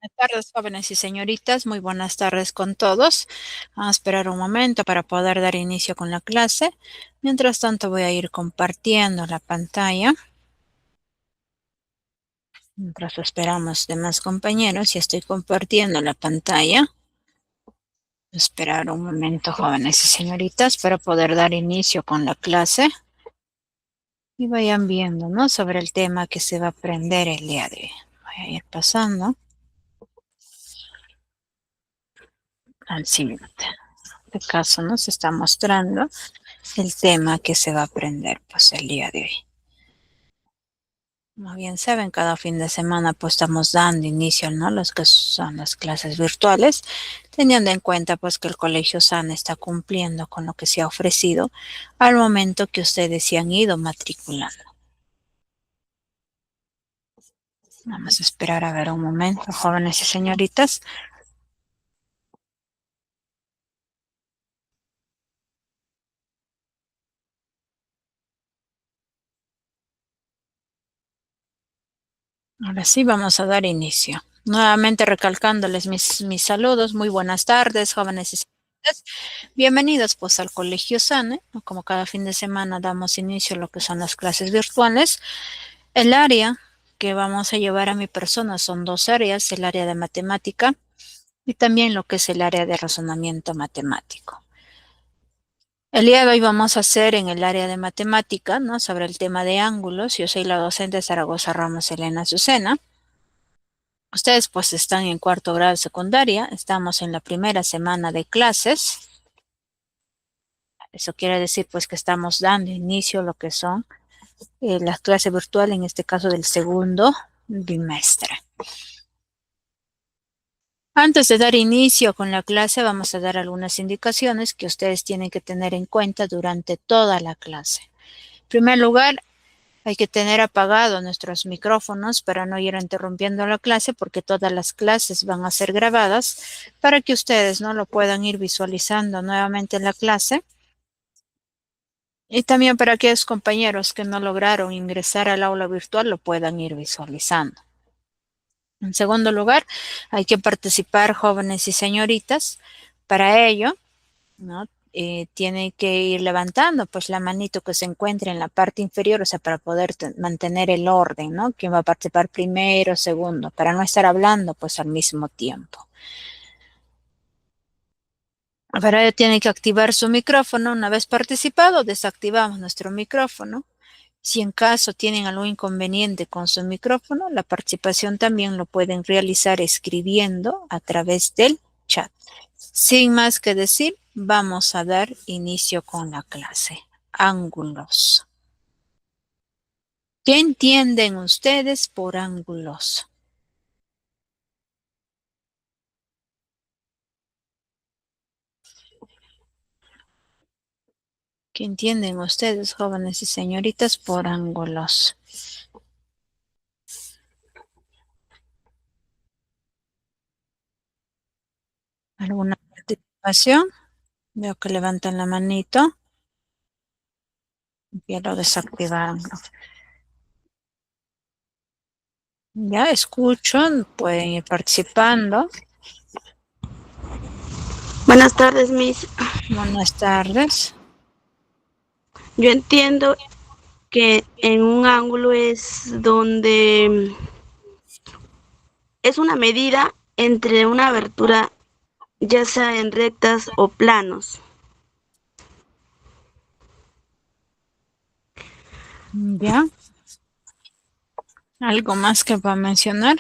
Buenas tardes, jóvenes y señoritas. Muy buenas tardes con todos. Vamos a esperar un momento para poder dar inicio con la clase. Mientras tanto, voy a ir compartiendo la pantalla. Mientras esperamos demás compañeros, y estoy compartiendo la pantalla. Esperar un momento, jóvenes y señoritas, para poder dar inicio con la clase. Y vayan viendo, ¿no? Sobre el tema que se va a aprender el día de hoy. Voy a ir pasando al siguiente. En este caso nos está mostrando el tema que se va a aprender pues el día de hoy. Como bien saben, cada fin de semana pues estamos dando inicio, ¿no? Los que son las clases virtuales, teniendo en cuenta pues que el Colegio SAN está cumpliendo con lo que se ha ofrecido al momento que ustedes se han ido matriculando. Vamos a esperar a ver un momento, jóvenes y señoritas. Ahora sí, vamos a dar inicio. Nuevamente recalcándoles mis saludos. Muy buenas tardes, jóvenes y señoritas. Bienvenidos pues al Colegio SANE. Como cada fin de semana damos inicio a lo que son las clases virtuales. El área que vamos a llevar a mi persona son dos áreas, el área de matemática y también lo que es el área de razonamiento matemático. El día de hoy vamos a hacer en el área de matemática, ¿no? Sobre el tema de ángulos. Yo soy la docente Zaragoza Ramos Elena Azucena. Ustedes pues están en cuarto grado de secundaria, estamos en la primera semana de clases. Eso quiere decir pues que estamos dando inicio a lo que son las clases virtuales, en este caso del segundo bimestre. Antes de dar inicio con la clase, vamos a dar algunas indicaciones que ustedes tienen que tener en cuenta durante toda la clase. En primer lugar, hay que tener apagados nuestros micrófonos para no ir interrumpiendo la clase, porque todas las clases van a ser grabadas para que ustedes no lo puedan ir visualizando nuevamente en la clase. Y también para aquellos compañeros que no lograron ingresar al aula virtual lo puedan ir visualizando. En segundo lugar, hay que participar jóvenes y señoritas. Para ello, ¿no? Tiene que ir levantando pues la manito que se encuentre en la parte inferior, o sea, para poder mantener el orden, ¿no? ¿Quién va a participar primero, segundo? Para no estar hablando pues al mismo tiempo. Para ello tiene que activar su micrófono. Una vez participado, desactivamos nuestro micrófono. Si en caso tienen algún inconveniente con su micrófono, la participación también lo pueden realizar escribiendo a través del chat. Sin más que decir, vamos a dar inicio con la clase. Ángulos. ¿Qué entienden ustedes por ángulos? ¿Qué entienden ustedes, jóvenes y señoritas, por ángulos? ¿Alguna participación? Veo que levantan la manito. Ya lo desactivaron. Ya escuchan, pueden ir participando. Buenas tardes, Miss. Buenas tardes. Yo entiendo que en un ángulo es donde es una medida entre una abertura, ya sea en rectas o planos. Ya. ¿Algo más que va a mencionar?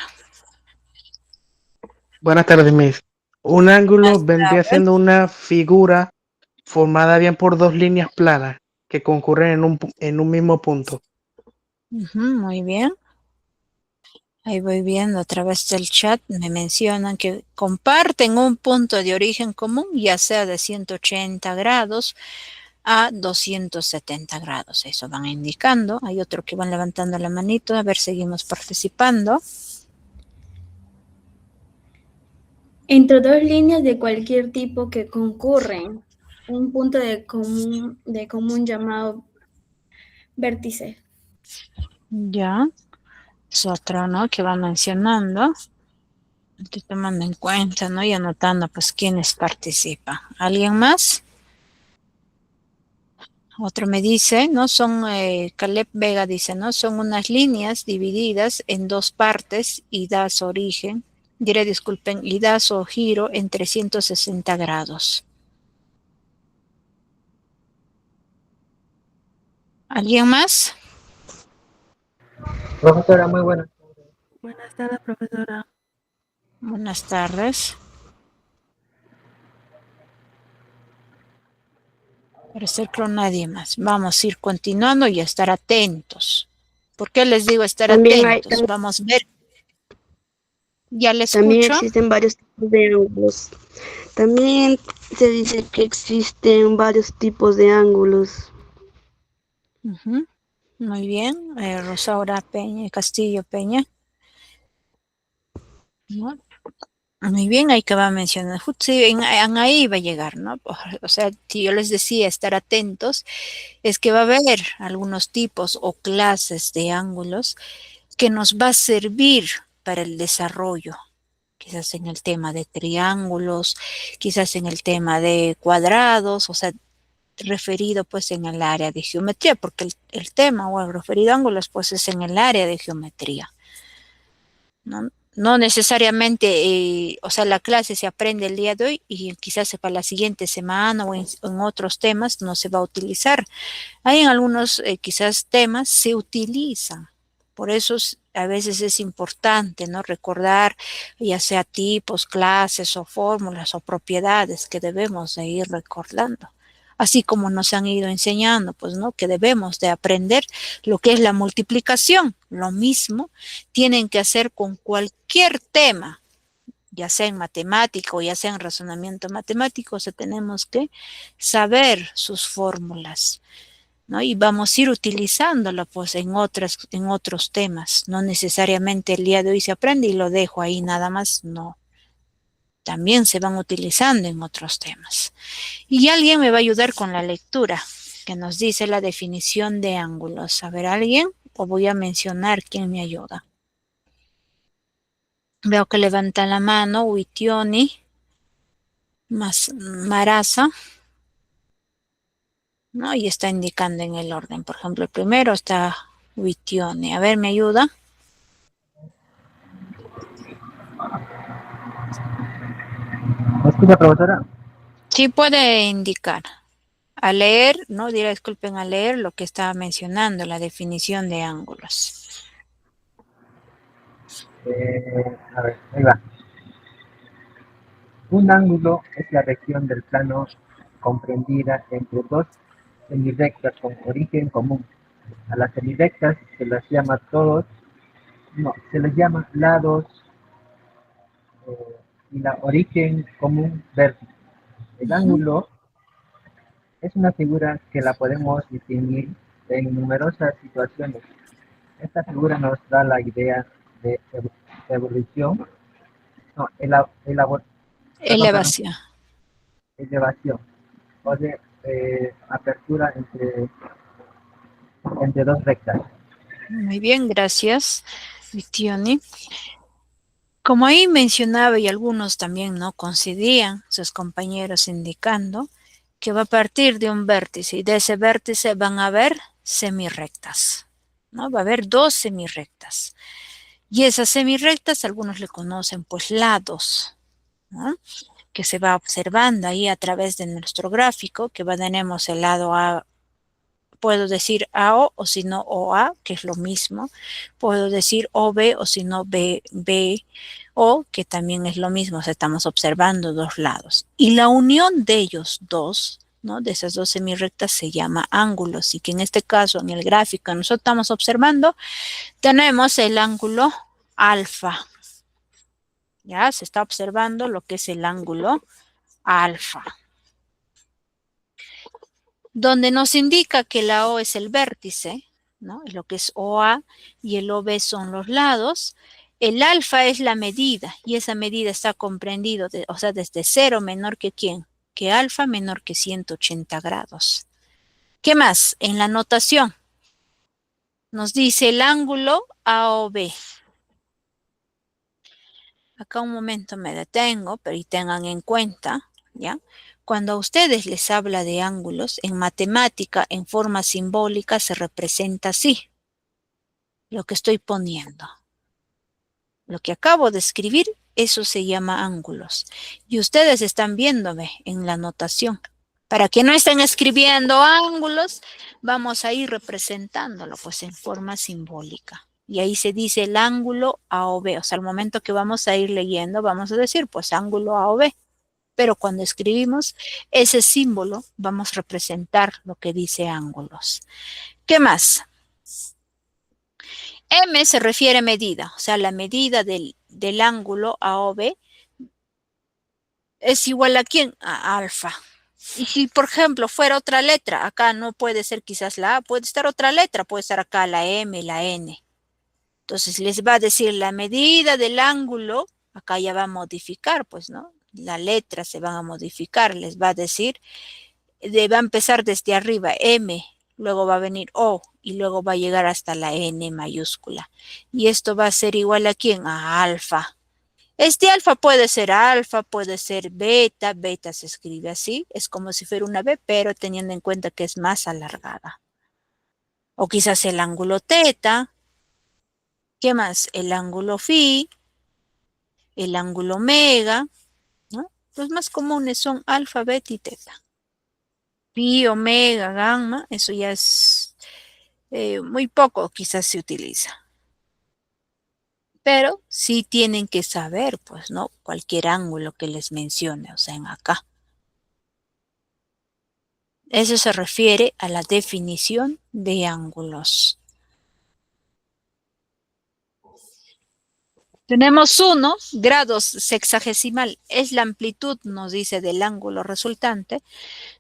Buenas tardes, Miss. Un ángulo Buenas vendría siendo tardes. una figura formada bien por dos líneas planas que concurren en un mismo punto. Muy bien. Ahí voy viendo a través del chat, me mencionan que comparten un punto de origen común, ya sea de 180 grados a 270 grados. Eso van indicando. Hay otro que van levantando la manito. A ver, seguimos participando. Entre dos líneas de cualquier tipo que concurren, un punto de común llamado vértice. Ya. Es otro, ¿no? Que va mencionando. Estoy tomando en cuenta, ¿no? Y anotando, pues, quiénes participan. ¿Alguien más? Otro me dice, ¿no? Caleb Vega dice, ¿no? Son unas líneas divididas en dos partes y da su origen, disculpen, y da su giro en 360 grados. ¿Alguien más? Profesora, muy buenas. Buenas tardes, profesora. Buenas tardes. Parece que nadie más. Vamos a ir continuando y a estar atentos. ¿Por qué les digo estar También hay, atentos? Vamos a ver. Ya le también escucho. existen varios tipos de ángulos. También se dice que existen varios tipos de ángulos. Ujú. Muy bien. Rosaura Peña, Castillo Peña. ¿No? Muy bien, ahí que va a mencionar. Sí, ahí va a llegar, ¿no? O sea, si yo les decía estar atentos, es que va a haber algunos tipos o clases de ángulos que nos va a servir para el desarrollo, quizás en el tema de triángulos, quizás en el tema de cuadrados, o sea, referido pues en el área de geometría, porque el tema o el referido a ángulos pues es en el área de geometría, ¿no? No necesariamente, o sea, la clase se aprende el día de hoy y quizás para la siguiente semana o en otros temas no se va a utilizar. Hay en algunos quizás temas se utilizan. Por eso a veces es importante, ¿no? Recordar ya sea tipos, clases o fórmulas o propiedades que debemos de ir recordando. Así como nos han ido enseñando, pues, ¿no? Que debemos de aprender lo que es la multiplicación. Lo mismo tienen que hacer con cualquier tema, ya sea en matemático, ya sea en razonamiento matemático, o sea, tenemos que saber sus fórmulas, ¿no? Y vamos a ir utilizándolo pues en otros temas. No necesariamente el día de hoy se aprende y lo dejo ahí nada más, no. También se van utilizando en otros temas. Y alguien me va a ayudar con la lectura, que nos dice la definición de ángulos. A ver, ¿alguien? O voy a mencionar quién me ayuda. Veo que levanta la mano Witioni, Marasa, ¿no? Y está indicando en el orden. Por ejemplo, el primero está Witioni. A ver, ¿me ayuda? ¿Me escucha, profesora? Sí puede indicar. A leer, no dirá, disculpen, a leer lo que estaba mencionando, la definición de ángulos. A ver, ahí va. Un ángulo es la región del plano comprendida entre dos semirectas con origen común. A las semirectas se les llama lados y la origen común vértice. El Ujú. ángulo es una figura que la podemos distinguir en numerosas situaciones. Esta figura nos da la idea de evolución, no, perdón, Elevación. elevación o de apertura entre dos rectas. Muy bien, gracias, Victioni. Como ahí mencionaba y algunos también no coincidían, sus compañeros indicando que va a partir de un vértice y de ese vértice van a haber semirrectas, ¿no? Va a haber dos semirrectas. Y esas semirrectas, algunos le conocen pues lados, ¿no? Que se va observando ahí a través de nuestro gráfico, que tenemos el lado A, puedo decir AO o si no OA, que es lo mismo, puedo decir OB o si no B, o que también es lo mismo, o sea, estamos observando dos lados. Y la unión de ellos dos, ¿no? De esas dos semirrectas se llama ángulos, y que en este caso, en el gráfico que nosotros estamos observando, tenemos el ángulo alfa. Ya se está observando lo que es el ángulo alfa, donde nos indica que la O es el vértice, ¿no? Lo que es OA y el OB son los lados. El alfa es la medida y esa medida está comprendido, o sea, desde cero menor que ¿quién? Que alfa menor que 180 grados. ¿Qué más? En la notación nos dice el ángulo AOB. Acá un momento me detengo, pero y tengan en cuenta, ¿ya? Cuando a ustedes les habla de ángulos, en matemática, en forma simbólica, se representa así, lo que estoy poniendo. Lo que acabo de escribir, eso se llama ángulos. Y ustedes están viéndome en la notación. Para que no estén escribiendo ángulos, vamos a ir representándolo pues en forma simbólica. Y ahí se dice el ángulo A o B. O sea, al momento que vamos a ir leyendo, vamos a decir pues ángulo A o B. Pero cuando escribimos ese símbolo, vamos a representar lo que dice ángulos. ¿Qué más? M se refiere a medida, o sea, la medida del ángulo A o B es igual a ¿quién? A alfa. Y si, por ejemplo, fuera otra letra, acá no puede ser quizás la A, puede estar otra letra, puede estar acá la M, la N. Entonces les va a decir la medida del ángulo, acá ya va a modificar, pues, ¿no? Las letras se van a modificar, les va a decir, va a empezar desde arriba, M, luego va a venir O, y luego va a llegar hasta la N mayúscula. Y esto va a ser igual a ¿quién? A alfa. Este alfa puede ser beta, beta se escribe así, es como si fuera una B, pero teniendo en cuenta que es más alargada. O quizás el ángulo teta, ¿qué más? El ángulo phi, el ángulo omega, ¿no? Los más comunes son alfa, beta y teta. Pi, omega, gamma, eso ya es muy poco quizás se utiliza. Pero sí tienen que saber, pues, ¿no? Cualquier ángulo que les mencione, o sea, en acá. Eso se refiere a la definición de ángulos. Tenemos 1 grados sexagesimal. Es la amplitud, nos dice, del ángulo resultante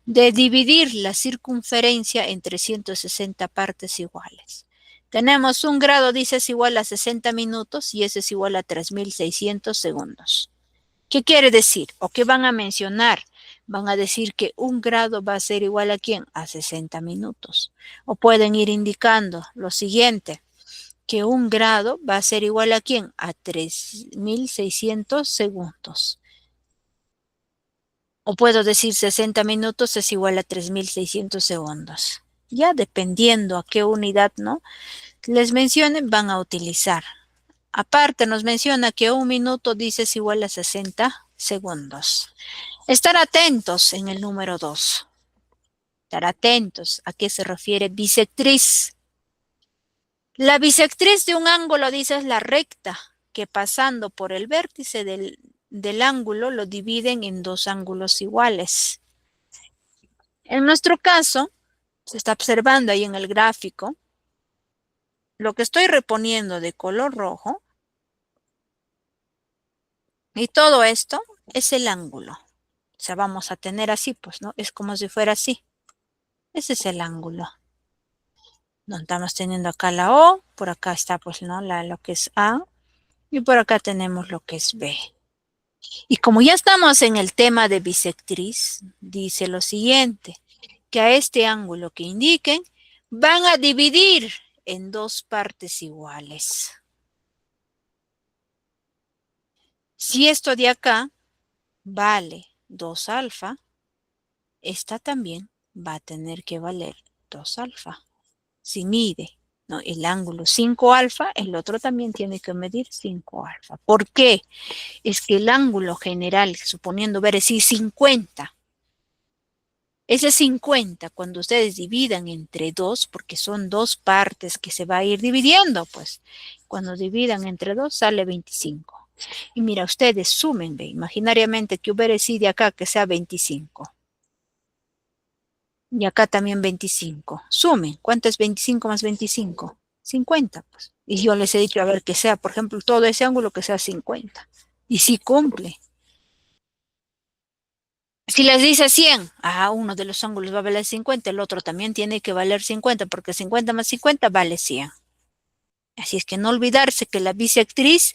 de dividir la circunferencia entre 160 partes iguales. Tenemos 1 grado, dice, es igual a 60 minutos y ese es igual a 3.600 segundos. ¿Qué quiere decir? ¿O qué van a mencionar? Van a decir que 1 grado va a ser igual a ¿quién? A 60 minutos. O pueden ir indicando lo siguiente, que 1 grado va a ser igual a ¿quién? A 3.600 segundos. O puedo decir 60 minutos es igual a 3.600 segundos. Ya dependiendo a qué unidad, ¿no? Les mencionen, van a utilizar. Aparte nos menciona que 1 minuto dice es igual a 60 segundos. Estar atentos en el número 2. Estar atentos a qué se refiere bisectriz. La bisectriz de un ángulo, dice, es la recta que pasando por el vértice del ángulo lo dividen en 2 ángulos iguales. En nuestro caso, se está observando ahí en el gráfico, lo que estoy reponiendo de color rojo, y todo esto es el ángulo. O sea, vamos a tener así, pues, ¿no? Es como si fuera así. Ese es el ángulo. No estamos teniendo acá la O, por acá está, pues, ¿no? Lo que es A, y por acá tenemos lo que es B. Y como ya estamos en el tema de bisectriz, dice lo siguiente, que a este ángulo que indiquen van a dividir en 2 partes iguales. Si esto de acá vale 2 alfa, esta también va a tener que valer 2 alfa. Si mide, ¿no?, el ángulo 5 alfa, el otro también tiene que medir 5 alfa. ¿Por qué? Es que el ángulo general, suponiendo ver así 50, ese 50, cuando ustedes dividan entre 2, porque son 2 partes que se va a ir dividiendo, pues, cuando dividan entre 2 sale 25. Y mira, ustedes sumen, imaginariamente que hubiera así de acá que sea 25. Y acá también 25. Sumen. ¿Cuánto es 25 más 25? 50, pues. Y yo les he dicho, a ver, que sea, por ejemplo, todo ese ángulo que sea 50. Y sí cumple. Si les dice 100, uno de los ángulos va a valer 50, el otro también tiene que valer 50, porque 50 más 50 vale 100. Así es que no olvidarse que la bisectriz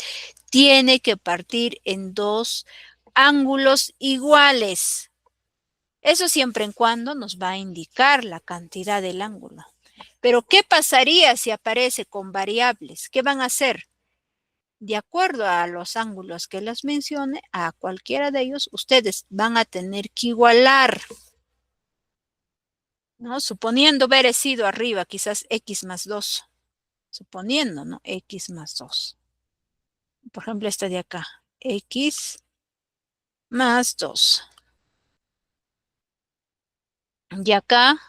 tiene que partir en 2 ángulos iguales. Eso siempre en cuando nos va a indicar la cantidad del ángulo. Pero ¿qué pasaría si aparece con variables? ¿Qué van a hacer? De acuerdo a los ángulos que les mencione, a cualquiera de ellos, ustedes van a tener que igualar, ¿no? Suponiendo haber sido arriba, quizás x más 2. Suponiendo, ¿no? X más 2. Por ejemplo, esta de acá. X más 2. Y acá,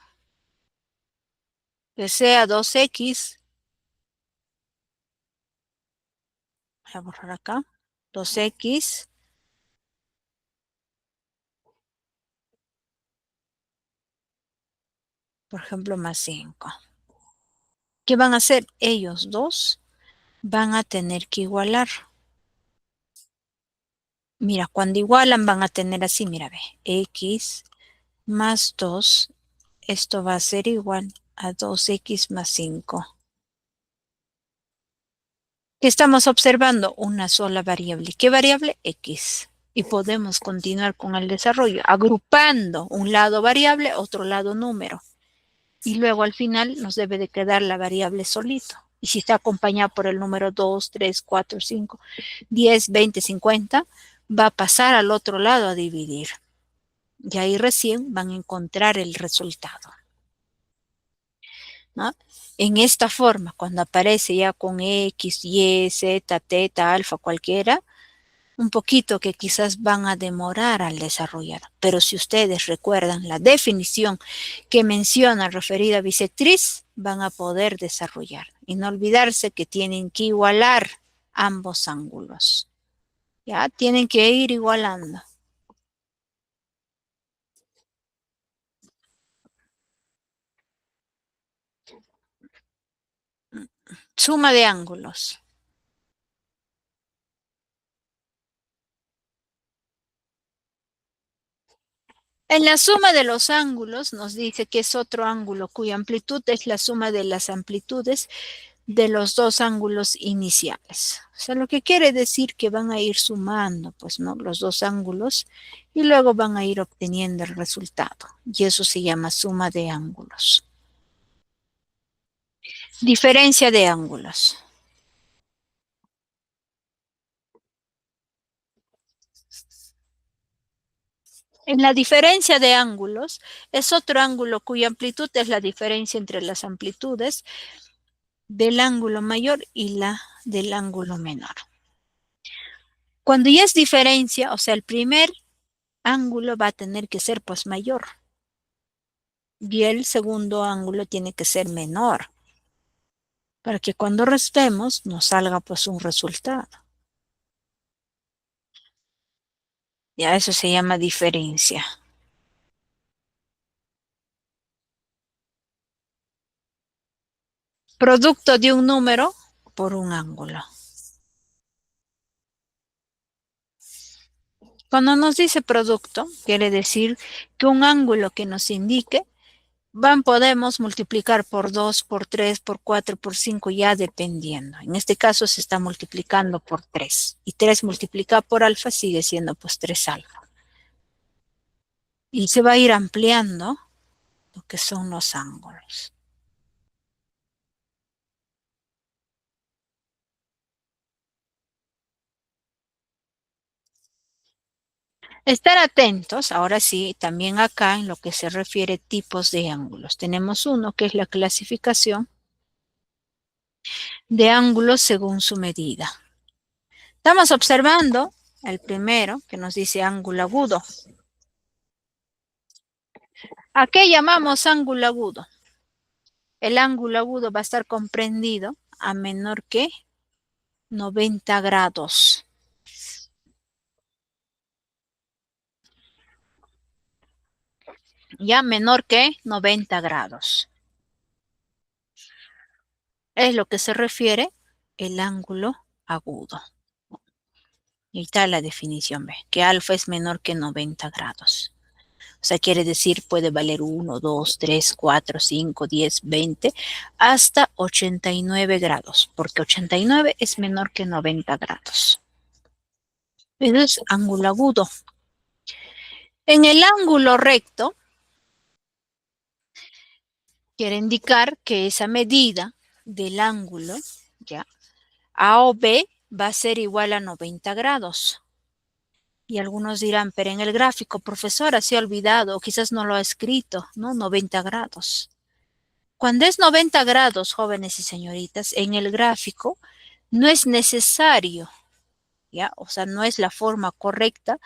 que sea 2x. Voy a borrar acá. 2x. Por ejemplo, más 5. ¿Qué van a hacer? Ellos dos van a tener que igualar. Mira, cuando igualan van a tener así, mira, ve, x más 2, esto va a ser igual a 2x más 5. ¿Qué estamos observando? Una sola variable. ¿Qué variable? X. Y podemos continuar con el desarrollo, agrupando un lado variable, otro lado número. Y luego al final nos debe de quedar la variable solito. Y si está acompañado por el número 2, 3, 4, 5, 10, 20, 50, va a pasar al otro lado a dividir. Y ahí recién van a encontrar el resultado, ¿no? En esta forma, cuando aparece ya con X, Y, Z, teta, alfa, cualquiera, un poquito que quizás van a demorar al desarrollar. Pero si ustedes recuerdan la definición que menciona referida bisectriz, van a poder desarrollar. Y no olvidarse que tienen que igualar ambos ángulos. Ya tienen que ir igualando. Suma de ángulos. En la suma de los ángulos nos dice que es otro ángulo cuya amplitud es la suma de las amplitudes de los dos ángulos iniciales. O sea, lo que quiere decir que van a ir sumando, pues, ¿no? Los dos ángulos y luego van a ir obteniendo el resultado. Y eso se llama suma de ángulos. Diferencia de ángulos. En la diferencia de ángulos es otro ángulo cuya amplitud es la diferencia entre las amplitudes del ángulo mayor y la del ángulo menor. Cuando ya es diferencia, o sea, el primer ángulo va a tener que ser pues mayor y el segundo ángulo tiene que ser menor para que cuando restemos nos salga pues un resultado. Ya eso se llama diferencia. Producto de un número por un ángulo. Cuando nos dice producto, quiere decir que un ángulo que nos indique, podemos multiplicar por 2, por 3, por 4, por 5, ya dependiendo. En este caso se está multiplicando por 3. Y 3 multiplicado por alfa sigue siendo pues 3 alfa. Y se va a ir ampliando lo que son los ángulos. Estar atentos, ahora sí, también acá en lo que se refiere tipos de ángulos. Tenemos uno que es la clasificación de ángulos según su medida. Estamos observando el primero que nos dice ángulo agudo. ¿A qué llamamos ángulo agudo? El ángulo agudo va a estar comprendido a menor que 90 grados. Ya menor que 90 grados. Es lo que se refiere el ángulo agudo. Y ahí está la definición, ¿ve? Que alfa es menor que 90 grados. O sea, quiere decir puede valer 1, 2, 3, 4, 5, 10, 20, hasta 89 grados, porque 89 es menor que 90 grados. Eso es ángulo agudo. En el ángulo recto, quiere indicar que esa medida del ángulo, ya, A o B, va a ser igual a 90 grados. Y algunos dirán, pero en el gráfico, profesora, se ha olvidado, o quizás no lo ha escrito, ¿no? 90 grados. Cuando es 90 grados, jóvenes y señoritas, en el gráfico no es necesario, ¿ya? O sea, no es la forma correcta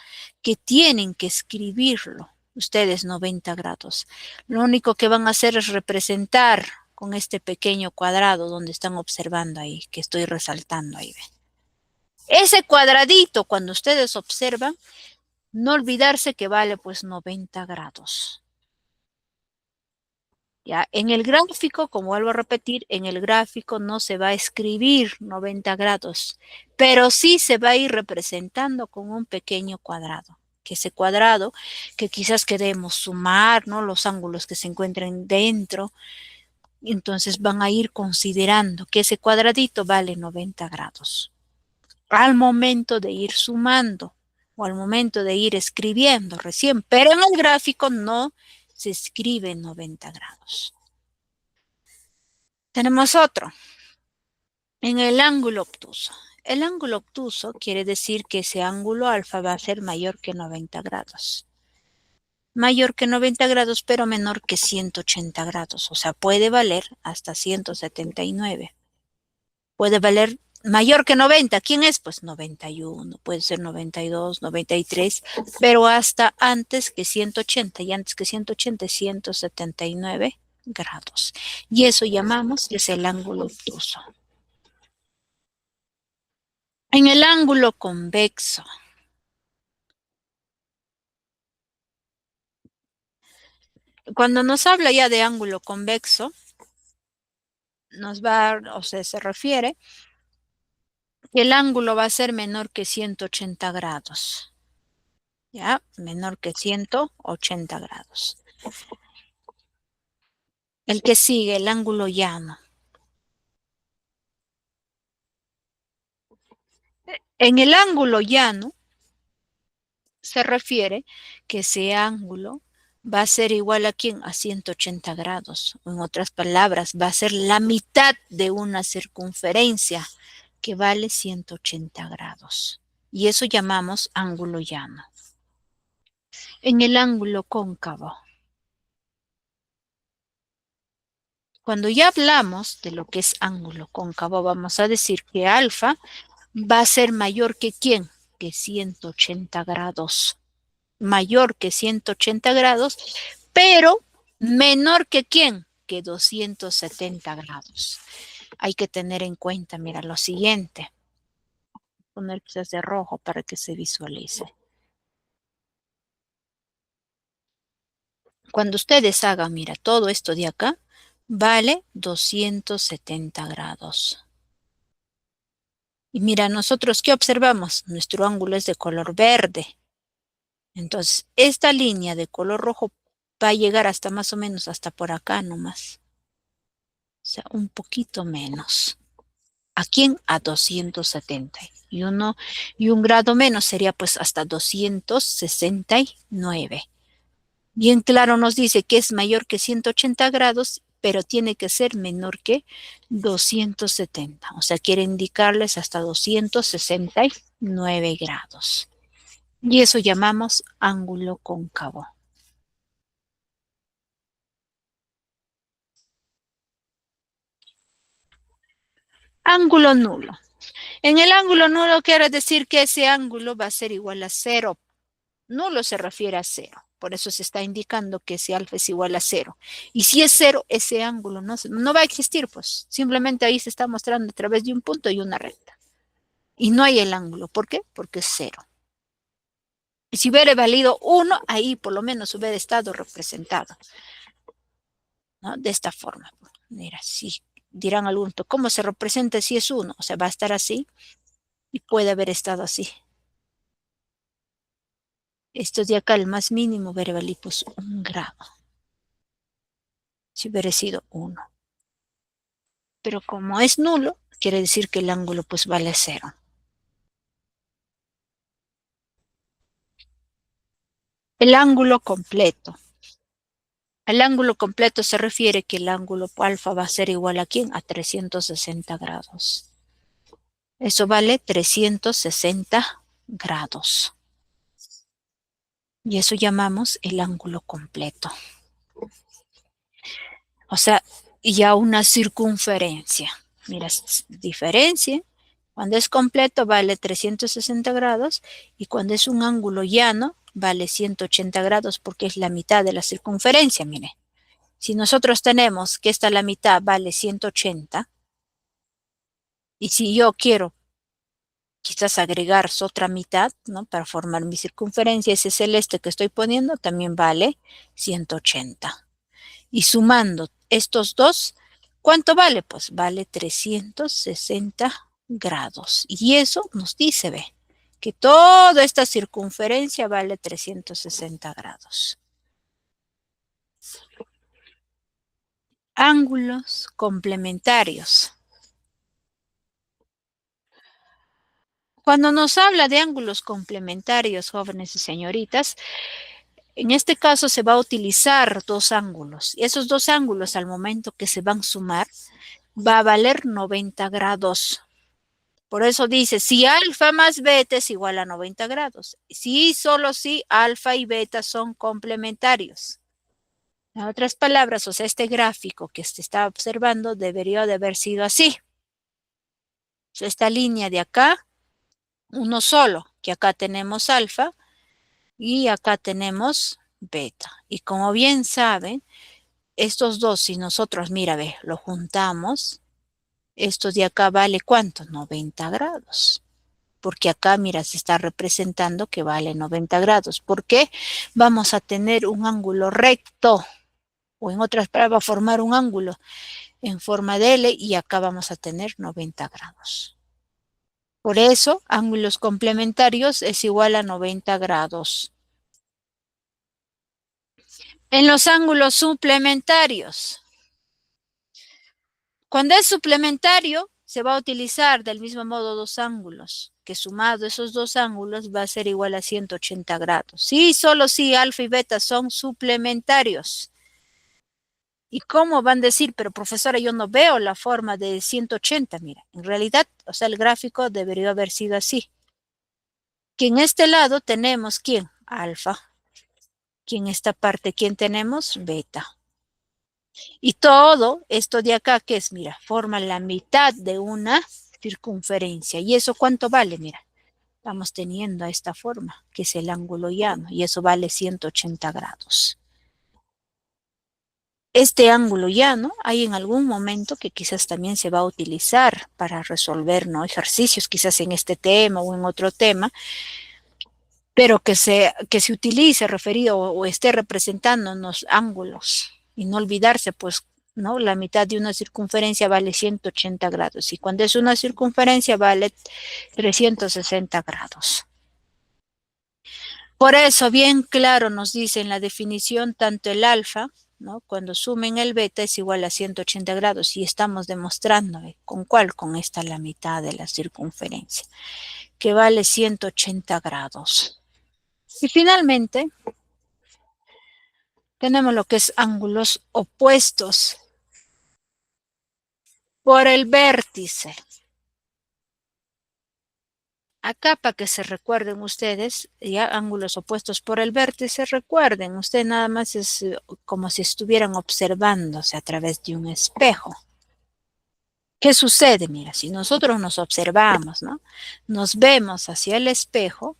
que tienen que escribirlo, ustedes 90 grados. Lo único que van a hacer es representar con este pequeño cuadrado donde están observando ahí, que estoy resaltando ahí. ¿Ven? Ese cuadradito, cuando ustedes observan, no olvidarse que vale pues 90 grados. Ya, en el gráfico, como vuelvo a repetir, en el gráfico no se va a escribir 90 grados, pero sí se va a ir representando con un pequeño cuadrado. Que ese cuadrado, que quizás queremos sumar, ¿no? Los ángulos que se encuentren dentro, entonces van a ir considerando que ese cuadradito vale 90 grados. Al momento de ir sumando o al momento de ir escribiendo recién, pero en el gráfico no se escribe 90 grados. Tenemos otro, en el ángulo obtuso. El ángulo obtuso quiere decir que ese ángulo alfa va a ser mayor que 90 grados. Mayor que 90 grados, pero menor que 180 grados. O sea, puede valer hasta 179. Puede valer mayor que 90. ¿Quién es? Pues 91, puede ser 92, 93, pero hasta antes que 180. Y antes que 180 es 179 grados. Y eso llamamos que es el ángulo obtuso. En el ángulo convexo. Cuando nos habla ya de ángulo convexo, nos va, o sea, se refiere que el ángulo va a ser menor que 180 grados. ¿Ya? Menor que 180 grados. El que sigue, el ángulo llano. En el ángulo llano se refiere que ese ángulo va a ser igual a ¿quién? A 180 grados. En otras palabras, va a ser la mitad de una circunferencia que vale 180 grados. Y eso llamamos ángulo llano. En el ángulo cóncavo. Cuando ya hablamos de lo que es ángulo cóncavo, vamos a decir que alfa va a ser mayor que ¿quién? Que 180 grados. Mayor que 180 grados, pero menor que ¿quién? Que 270 grados. Hay que tener en cuenta, mira, lo siguiente. Poner quizás de rojo para que se visualice. Cuando ustedes hagan, mira, todo esto de acá, vale 270 grados. Y mira, nosotros, ¿qué observamos? Nuestro ángulo es de color verde. Entonces, esta línea de color rojo va a llegar hasta más o menos hasta por acá nomás. O sea, un poquito menos. ¿A quién? A 270. Y un grado menos sería pues hasta 269. Bien claro nos dice que es mayor que 180 grados, pero tiene que ser menor que 270. O sea, quiere indicarles hasta 269 grados. Y eso llamamos ángulo cóncavo. Ángulo nulo. En el ángulo nulo quiere decir que ese ángulo va a ser igual a 0. Nulo se refiere a 0. Por eso se está indicando que ese alfa es igual a 0. Y si es 0, ese ángulo no va a existir, pues. Simplemente ahí se está mostrando a través de un punto y una recta. Y no hay el ángulo. ¿Por qué? Porque es 0. Y si hubiera valido 1, ahí por lo menos hubiera estado representado, ¿no? De esta forma. Mira, si dirán algunos, ¿cómo se representa si es 1? O sea, va a estar así y puede haber estado así. Esto de acá, el más mínimo, hubiera valido pues 1 grado. Si hubiera sido 1. Pero como es nulo, quiere decir que el ángulo pues vale 0. El ángulo completo. El ángulo completo se refiere que el ángulo alfa va a ser igual a ¿quién? A 360 grados. Eso vale 360 grados. Y eso llamamos el ángulo completo. O sea, ya una circunferencia. Mira, diferencia. Cuando es completo vale 360 grados y cuando es un ángulo llano vale 180 grados porque es la mitad de la circunferencia, mire. Si nosotros tenemos que esta la mitad vale 180 y si yo quiero quizás agregar otra mitad, ¿no? Para formar mi circunferencia, ese celeste que estoy poniendo también vale 180. Y sumando estos dos, ¿cuánto vale? Pues vale 360 grados. Y eso nos dice, ve, que toda esta circunferencia vale 360 grados. Ángulos complementarios. Cuando nos habla de ángulos complementarios, jóvenes y señoritas, en este caso se va a utilizar dos ángulos. Y esos dos ángulos, al momento que se van a sumar, va a valer 90 grados. Por eso dice, si alfa más beta es igual a 90 grados. Si, solo si alfa y beta son complementarios. En otras palabras, o sea, este gráfico que se está observando debería de haber sido así. O sea, esta línea de acá, uno solo, que acá tenemos alfa y acá tenemos beta. Y como bien saben, estos dos, si nosotros, mira, ve, lo juntamos, esto de acá vale ¿cuánto? 90 grados. Porque acá, mira, se está representando que vale 90 grados. ¿Por qué? Vamos a tener un ángulo recto, o en otras palabras, va a formar un ángulo en forma de L y acá vamos a tener 90 grados. Por eso, ángulos complementarios es igual a 90 grados. En los ángulos suplementarios, cuando es suplementario, se va a utilizar del mismo modo dos ángulos, que sumado esos dos ángulos va a ser igual a 180 grados. Sí, solo si alfa y beta son suplementarios. ¿Y cómo van a decir? Pero profesora, yo no veo la forma de 180. Mira, en realidad, o sea, el gráfico debería haber sido así. Que en este lado tenemos, ¿quién? Alfa. Que en esta parte, ¿quién tenemos? Beta. Y todo esto de acá, ¿qué es? Mira, forma la mitad de una circunferencia. ¿Y eso cuánto vale? Mira, estamos teniendo esta forma, que es el ángulo llano, y eso vale 180 grados. Este ángulo llano hay en algún momento que quizás también se va a utilizar para resolver, ¿no?, ejercicios, quizás en este tema o en otro tema, pero que se utilice referido o esté representándonos ángulos y no olvidarse, pues, ¿no? La mitad de una circunferencia vale 180 grados y cuando es una circunferencia vale 360 grados. Por eso, bien claro nos dice en la definición tanto el alfa, ¿no?, cuando sumen el beta es igual a 180 grados y estamos demostrando, ¿con cuál? Con esta la mitad de la circunferencia, que vale 180 grados. Y finalmente, tenemos lo que es ángulos opuestos por el vértice. Acá, para que se recuerden ustedes, ya ángulos opuestos por el vértice, recuerden, usted nada más es como si estuvieran observándose a través de un espejo. ¿Qué sucede? Mira, si nosotros nos observamos, ¿no?, nos vemos hacia el espejo,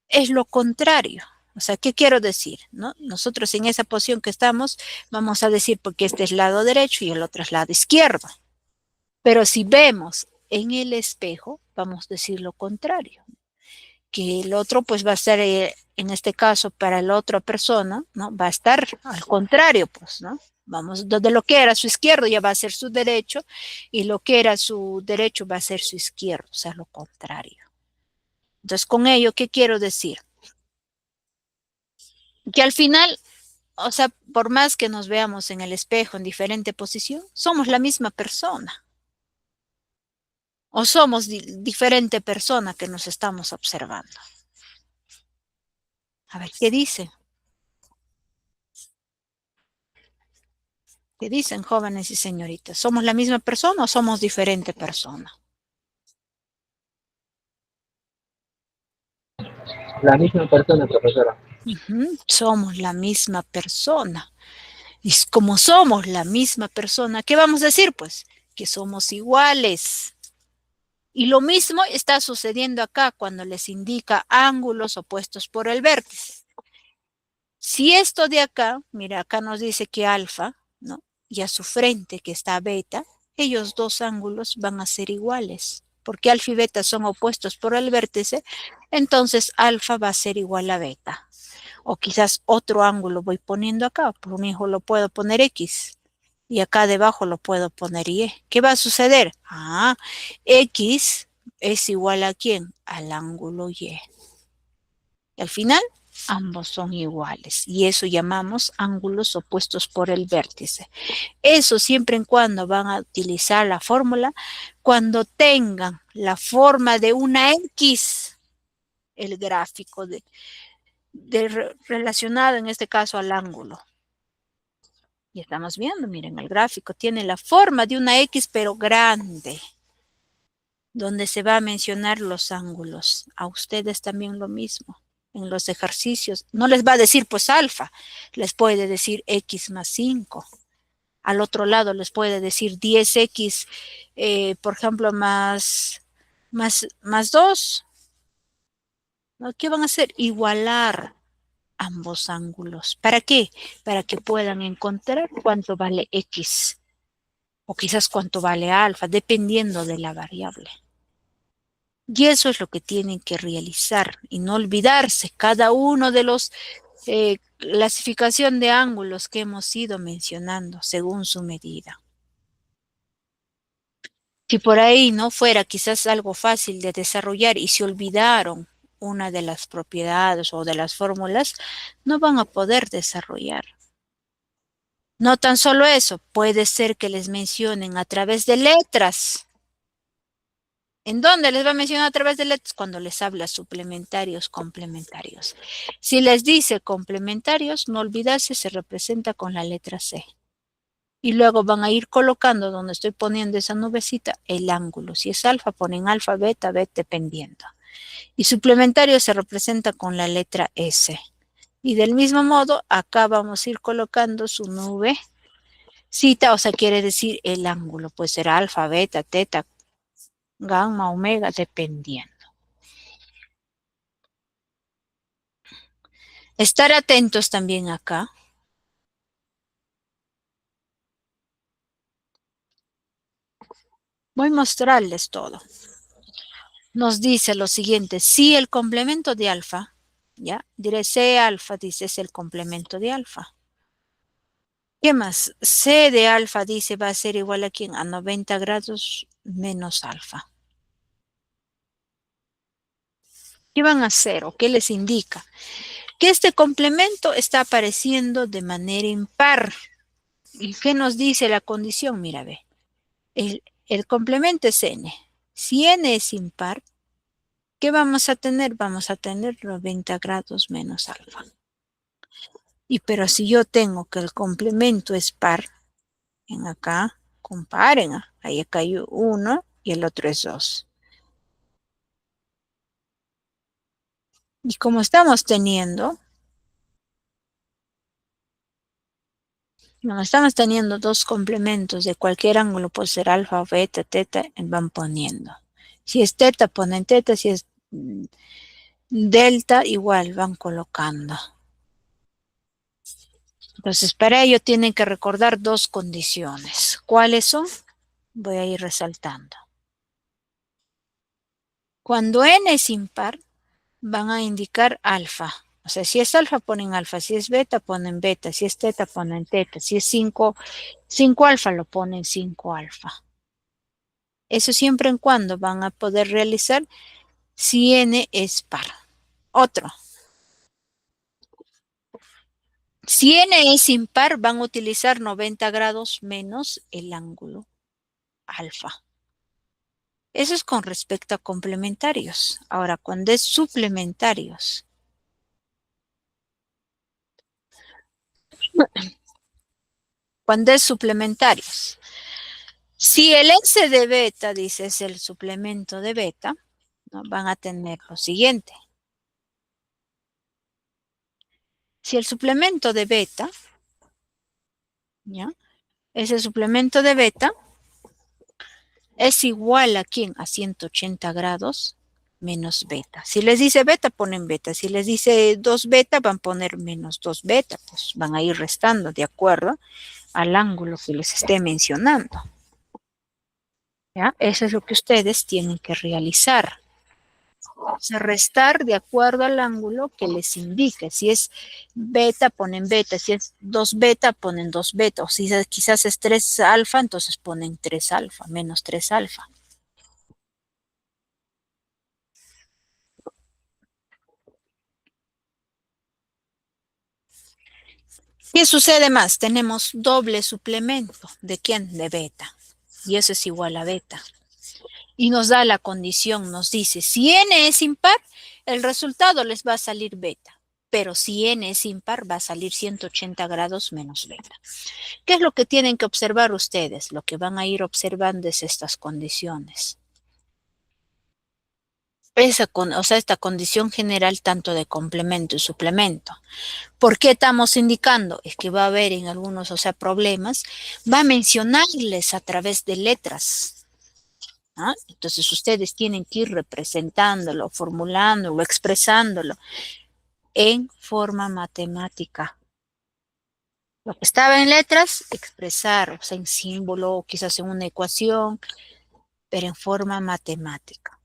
es lo contrario. O sea, ¿qué quiero decir? ¿No? Nosotros en esa posición que estamos, vamos a decir porque este es lado derecho y el otro es lado izquierdo. Pero si vemos en el espejo, vamos a decir lo contrario. Que el otro pues va a estar, en este caso, para la otra persona, ¿no?, va a estar al contrario, pues, ¿no? Vamos, donde lo que era su izquierdo ya va a ser su derecho y lo que era su derecho va a ser su izquierdo, o sea, lo contrario. Entonces, con ello, ¿qué quiero decir? Que al final, o sea, por más que nos veamos en el espejo en diferente posición, somos la misma persona. O somos diferente persona que nos estamos observando. A ver, ¿qué dice? ¿Qué dicen, jóvenes y señoritas? ¿Somos la misma persona o somos diferente persona? La misma persona, profesora. Somos la misma persona. Y como somos la misma persona, ¿qué vamos a decir? Pues que somos iguales. Y lo mismo está sucediendo acá cuando les indica ángulos opuestos por el vértice. Si esto de acá, mira, acá nos dice que alfa, ¿no? Y a su frente que está beta, ellos dos ángulos van a ser iguales. Porque alfa y beta son opuestos por el vértice, entonces alfa va a ser igual a beta. O quizás otro ángulo voy poniendo acá, por un hijo lo puedo poner X. Y acá debajo lo puedo poner Y. ¿Qué va a suceder? X es igual a ¿quién? Al ángulo Y. Y al final, ambos son iguales. Y eso llamamos ángulos opuestos por el vértice. Eso siempre y cuando van a utilizar la fórmula cuando tengan la forma de una X, el gráfico relacionado en este caso al ángulo. Y estamos viendo, miren, el gráfico tiene la forma de una X, pero grande, donde se va a mencionar los ángulos. A ustedes también lo mismo. En los ejercicios, no les va a decir pues alfa, les puede decir X más 5. Al otro lado les puede decir 10X, por ejemplo, más 2. ¿No? ¿Qué van a hacer? Igualar ambos ángulos. ¿Para qué? Para que puedan encontrar cuánto vale X o quizás cuánto vale alfa, dependiendo de la variable. Y eso es lo que tienen que realizar y no olvidarse cada uno de los clasificación de ángulos que hemos ido mencionando según su medida. Si por ahí no fuera quizás algo fácil de desarrollar y se olvidaron una de las propiedades o de las fórmulas, no van a poder desarrollar. No tan solo eso, puede ser que les mencionen a través de letras. ¿En dónde les va a mencionar a través de letras? Cuando les habla suplementarios, complementarios. Si les dice complementarios, no olvidarse, se representa con la letra C. Y luego van a ir colocando donde estoy poniendo esa nubecita el ángulo. Si es alfa, ponen alfa, beta, dependiendo. Y suplementario se representa con la letra S. Y del mismo modo, acá vamos a ir colocando su nube. Cita, o sea, quiere decir el ángulo. Puede ser alfa, beta, teta, gamma, omega, dependiendo. Estar atentos también acá. Voy a mostrarles todo. Nos dice lo siguiente, si el complemento de alfa, ya, diré C alfa, dice es el complemento de alfa. ¿Qué más? C de alfa dice va a ser igual a ¿quién? A 90 grados menos alfa. ¿Qué van a hacer o qué les indica? Que este complemento está apareciendo de manera impar. ¿Y qué nos dice la condición? Mira, ve. El complemento es n. Si n es impar, ¿qué vamos a tener? Vamos a tener 90 grados menos alfa. Pero si yo tengo que el complemento es par, en acá, comparen, ahí acá hay 1 y el otro es 2. Y como estamos teniendo dos complementos de cualquier ángulo, puede ser alfa, beta, teta, van poniendo. Si es teta, ponen teta, si es delta, igual van colocando. Entonces, para ello tienen que recordar dos condiciones. ¿Cuáles son? Voy a ir resaltando. Cuando n es impar, van a indicar alfa. O sea, si es alfa, ponen alfa. Si es beta, ponen beta. Si es teta, ponen teta. Si es 5 alfa, lo ponen 5 alfa. Eso siempre en cuando van a poder realizar si n es par. Otro. Si n es impar, van a utilizar 90 grados menos el ángulo alfa. Eso es con respecto a complementarios. Ahora, cuando es suplementarios. Cuando es suplementarios. Si el S de beta, dice, es el suplemento de beta, ¿no? Van a tener lo siguiente. Si el suplemento de beta, ¿ya? Ese suplemento de beta es igual a ¿quién? A 180 grados menos beta. Si les dice beta, ponen beta. Si les dice 2 beta, van a poner menos 2 beta. Pues van a ir restando de acuerdo al ángulo que les esté mencionando. ¿Ya? Eso es lo que ustedes tienen que realizar. Restar de acuerdo al ángulo que les indique. Si es beta, ponen beta. Si es 2 beta, ponen 2 beta. O si quizás es 3 alfa, entonces ponen 3 alfa, menos 3 alfa. ¿Qué sucede más? Tenemos doble suplemento. ¿De quién? De beta. Y eso es igual a beta. Y nos da la condición, nos dice, si n es impar, el resultado les va a salir beta. Pero si n es impar, va a salir 180 grados menos beta. ¿Qué es lo que tienen que observar ustedes? Lo que van a ir observando es estas condiciones. Esta condición general tanto de complemento y suplemento. ¿Por qué estamos indicando? Es que va a haber en algunos, problemas, va a mencionarles a través de letras. ¿Ah? Entonces ustedes tienen que ir representándolo, formulándolo, expresándolo en forma matemática. Lo que estaba en letras, expresar, o sea, en símbolo, quizás en una ecuación, pero en forma matemática.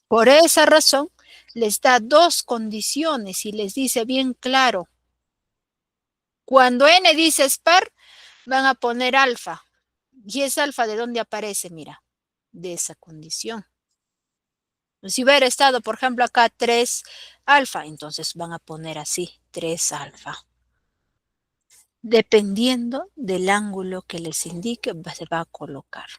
Por esa razón, les da dos condiciones y les dice bien claro. Cuando n dice par, van a poner alfa. ¿Y es alfa de dónde aparece? Mira, de esa condición. Si hubiera estado, por ejemplo, acá 3 alfa, entonces van a poner así, 3 alfa. Dependiendo del ángulo que les indique, se va a colocar.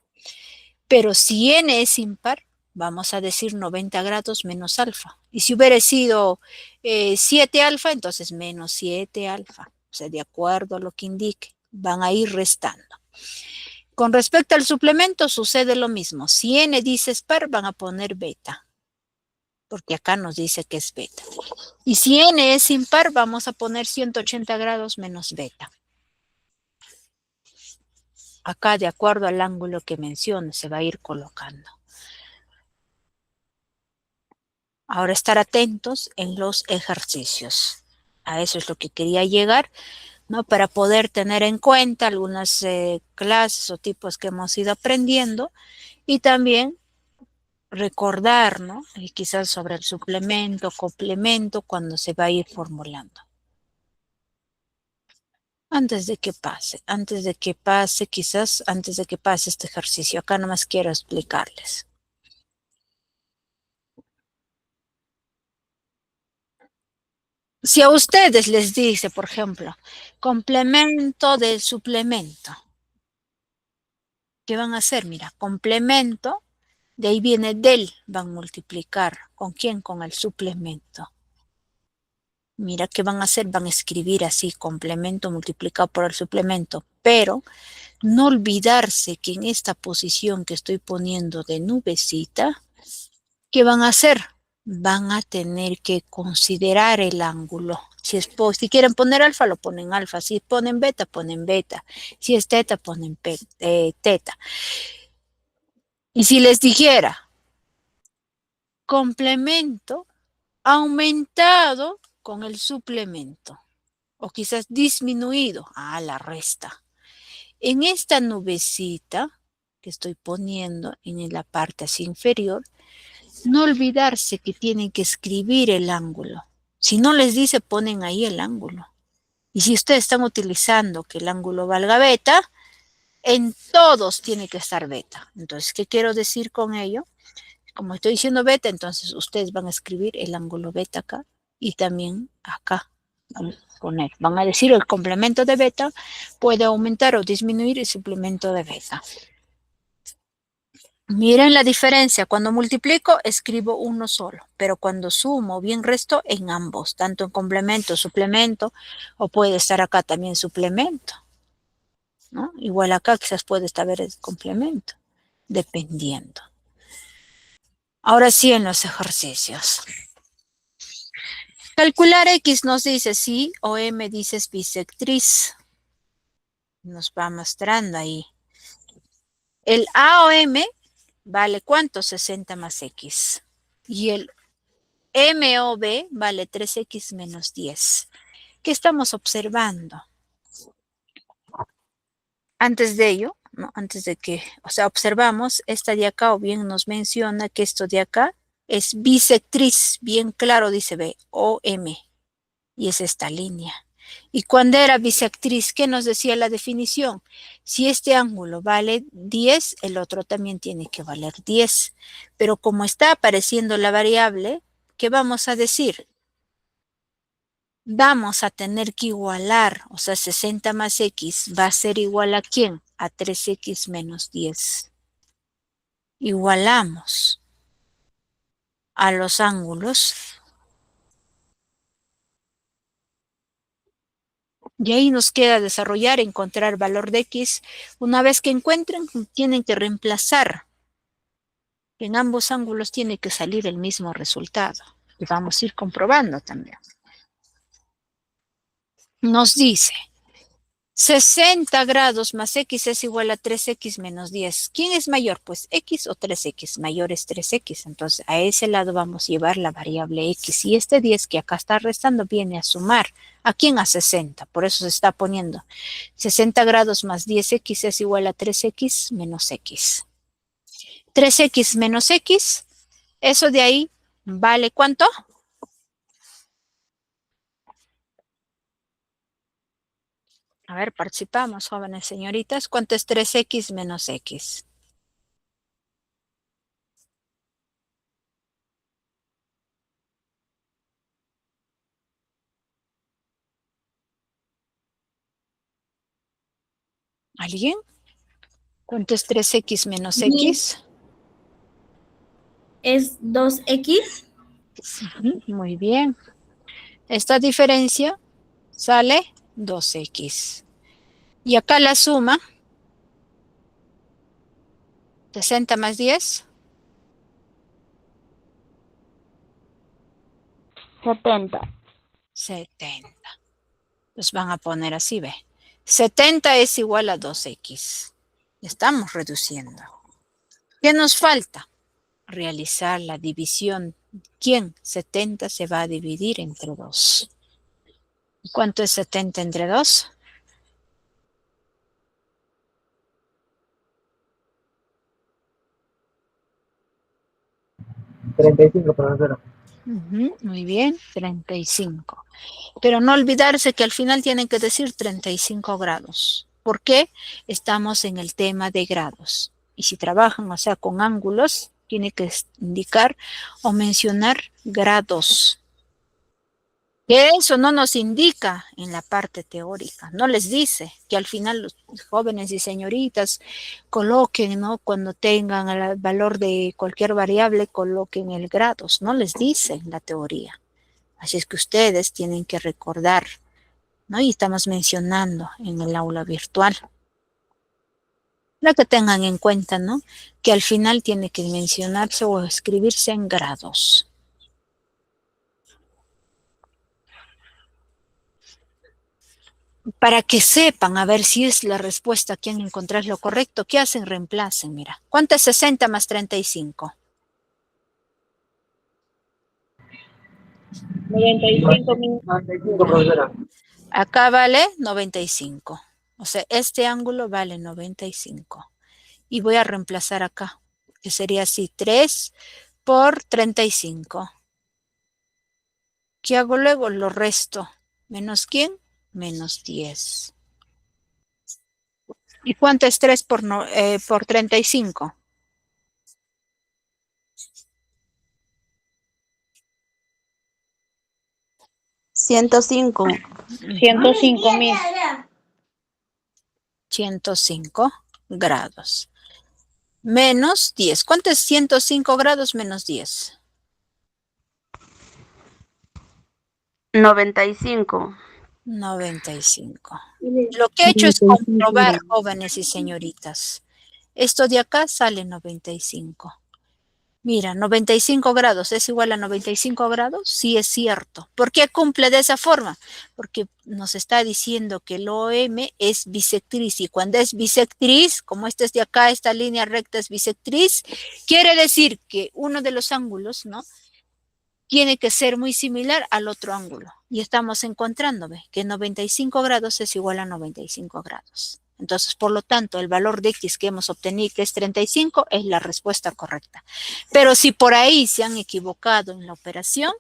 Pero si n es impar, vamos a decir 90 grados menos alfa. Y si hubiera sido 7 alfa, entonces menos 7 alfa. O sea, de acuerdo a lo que indique, van a ir restando. Con respecto al suplemento, sucede lo mismo. Si n dice par, van a poner beta. Porque acá nos dice que es beta. Y si n es impar, vamos a poner 180 grados menos beta. Acá, de acuerdo al ángulo que mencione, se va a ir colocando. Ahora estar atentos en los ejercicios. A eso es lo que quería llegar, ¿no? Para poder tener en cuenta algunas clases o tipos que hemos ido aprendiendo y también recordar, ¿no? Y quizás sobre el suplemento, complemento, cuando se va a ir formulando. Antes de que pase, quizás antes de que pase este ejercicio, acá nomás quiero explicarles. Si a ustedes les dice, por ejemplo, complemento del suplemento, ¿qué van a hacer? Mira, complemento, de ahí viene del, van a multiplicar. ¿Con quién? Con el suplemento. Mira, ¿qué van a hacer? Van a escribir así, complemento multiplicado por el suplemento, pero no olvidarse que en esta posición que estoy poniendo de nubecita, ¿qué van a hacer? Van a tener que considerar el ángulo. Si quieren poner alfa, lo ponen alfa. Si ponen beta, ponen beta. Si es teta, ponen teta. Y si les dijera complemento aumentado con el suplemento, o quizás disminuido, la resta. En esta nubecita que estoy poniendo en la parte así inferior, no olvidarse que tienen que escribir el ángulo. Si no les dice, ponen ahí el ángulo. Y si ustedes están utilizando que el ángulo valga beta, en todos tiene que estar beta. Entonces, ¿qué quiero decir con ello? Como estoy diciendo beta, entonces ustedes van a escribir el ángulo beta acá y también acá. Van a decir el complemento de beta puede aumentar o disminuir el suplemento de beta. Miren la diferencia, cuando multiplico escribo uno solo, pero cuando sumo bien resto en ambos, tanto en complemento, suplemento, o puede estar acá también suplemento, ¿no? Igual acá quizás puede estar el complemento, dependiendo. Ahora sí en los ejercicios. Calcular X nos dice sí o M dice es bisectriz. Nos va mostrando ahí. El A o M vale ¿cuánto? 60 más X. Y el M o B vale 3X menos 10. ¿Qué estamos observando? Antes de ello, ¿no? Antes de que, observamos, esta de acá o bien nos menciona que esto de acá es bisectriz, bien claro dice B, o M, y es esta línea. Y cuando era bisectriz, ¿qué nos decía la definición? Si este ángulo vale 10, el otro también tiene que valer 10. Pero como está apareciendo la variable, ¿qué vamos a decir? Vamos a tener que igualar, 60 más X va a ser igual a ¿quién? A 3X menos 10. Igualamos a los ángulos. Y ahí nos queda desarrollar, encontrar valor de X. Una vez que encuentren, tienen que reemplazar. En ambos ángulos tiene que salir el mismo resultado. Y vamos a ir comprobando también. Nos dice, 60 grados más X es igual a 3X menos 10. ¿Quién es mayor? Pues X o 3X. Mayor es 3X. Entonces, a ese lado vamos a llevar la variable X. Y este 10 que acá está restando viene a sumar. ¿A quién? A 60. Por eso se está poniendo 60 grados más 10X es igual a 3X menos X. 3X menos X, eso de ahí vale ¿cuánto? A ver, participamos, jóvenes señoritas. ¿Cuánto es 3X menos X? ¿Alguien? ¿Cuánto es 3X menos X? Es 2X. Muy bien. Esta diferencia sale 2X. Y acá la suma, 60 más 10. 70. 70. Los van a poner así, ¿ve? 70 es igual a 2X. Estamos reduciendo. ¿Qué nos falta? Realizar la división. ¿Quién? 70 se va a dividir entre 2. ¿Cuánto es 70 entre 2? 35, profesora. Muy bien, 35. Pero no olvidarse que al final tienen que decir 35 grados. ¿Por qué? Estamos en el tema de grados. Y si trabajan, con ángulos, tiene que indicar o mencionar grados. Que eso no nos indica en la parte teórica, no les dice que al final los jóvenes y señoritas coloquen, ¿no? Cuando tengan el valor de cualquier variable, coloquen el grados, no les dice en la teoría. Así es que ustedes tienen que recordar, ¿no? Y estamos mencionando en el aula virtual. Para que tengan en cuenta, ¿no? Que al final tiene que mencionarse o escribirse en grados. Para que sepan, a ver si es la respuesta, quién encontrar lo correcto, ¿qué hacen? Reemplacen, mira. ¿Cuánto es 60 más 35? 95, profesora. Acá vale 95. O sea, este ángulo vale 95. Y voy a reemplazar acá, que sería así, 3 por 35. ¿Qué hago luego? Lo resto. ¿Menos quién? Menos 10. ¿Y cuánto es 3 por 35? 105. 105.000. 105 grados. Menos 10. ¿Cuánto es 105 grados menos 10? 95. 95. Lo que he hecho es comprobar, jóvenes y señoritas. Esto de acá sale 95. Mira, 95 grados es igual a 95 grados, sí es cierto. ¿Por qué cumple de esa forma? Porque nos está diciendo que el OM es bisectriz y cuando es bisectriz, como esta es de acá, esta línea recta es bisectriz, quiere decir que uno de los ángulos, ¿no? Tiene que ser muy similar al otro ángulo. Y estamos encontrando que 95 grados es igual a 95 grados. Entonces, por lo tanto, el valor de X que hemos obtenido, que es 35, es la respuesta correcta. Pero si por ahí se han equivocado en la operación,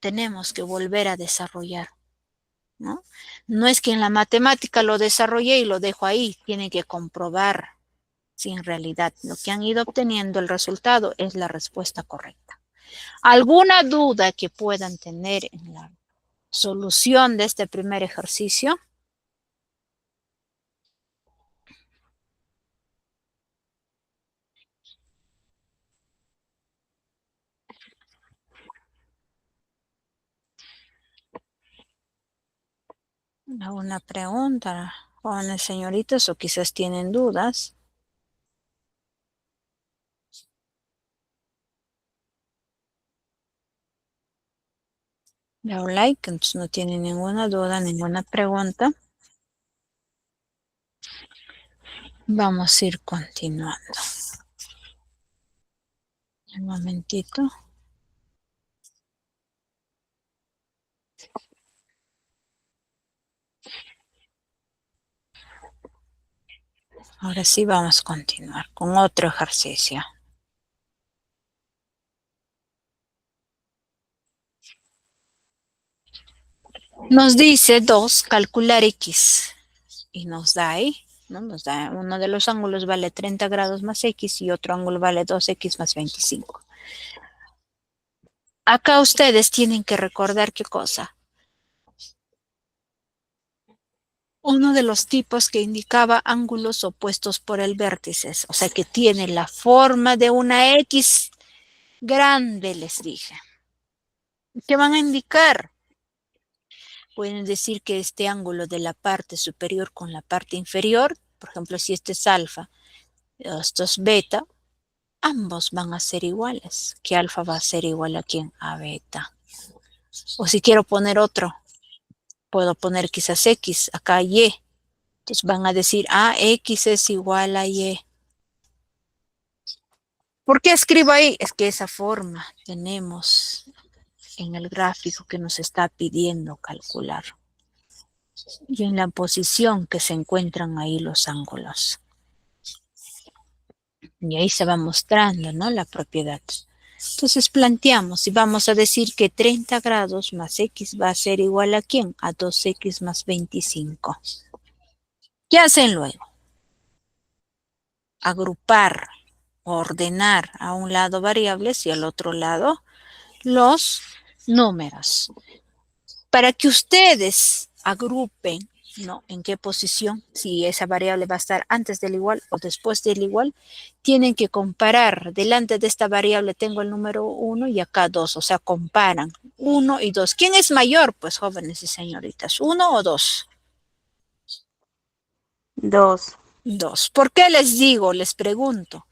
tenemos que volver a desarrollar, ¿no? No es que en la matemática lo desarrollé y lo dejo ahí, tienen que comprobar si en realidad lo que han ido obteniendo, el resultado, es la respuesta correcta. ¿Alguna duda que puedan tener en la solución de este primer ejercicio? ¿Alguna pregunta, jóvenes señoritas, o quizás tienen dudas? Le doy like, entonces no tienen ninguna duda, ninguna pregunta. Vamos a ir continuando. Un momentito. Ahora sí vamos a continuar con otro ejercicio. Nos dice 2, calcular X. Y nos da ahí, ¿no? Nos da uno de los ángulos vale 30 grados más X y otro ángulo vale 2X más 25. Acá ustedes tienen que recordar qué cosa. Uno de los tipos que indicaba ángulos opuestos por el vértice, o sea que tiene la forma de una X grande, les dije. ¿Qué van a indicar? Pueden decir que este ángulo de la parte superior con la parte inferior, por ejemplo, si este es alfa, esto es beta, ambos van a ser iguales. ¿Qué alfa va a ser igual a quién? A beta. O si quiero poner otro, puedo poner quizás X, acá Y. Entonces van a decir, X es igual a Y. ¿Por qué escribo ahí? Es que esa forma tenemos en el gráfico que nos está pidiendo calcular. Y en la posición que se encuentran ahí los ángulos. Y ahí se va mostrando, ¿no? La propiedad. Entonces planteamos y vamos a decir que 30 grados más X va a ser igual a ¿quién? A 2X más 25. ¿Qué hacen luego? Agrupar, ordenar a un lado variables y al otro lado los números. Para que ustedes agrupen, ¿no? En qué posición, si esa variable va a estar antes del igual o después del igual, tienen que comparar. Delante de esta variable tengo el número 1 y acá 2, o sea, comparan 1 y 2. ¿Quién es mayor? Pues jóvenes y señoritas, ¿1 o 2? 2. 2. ¿Por qué les digo, les pregunto?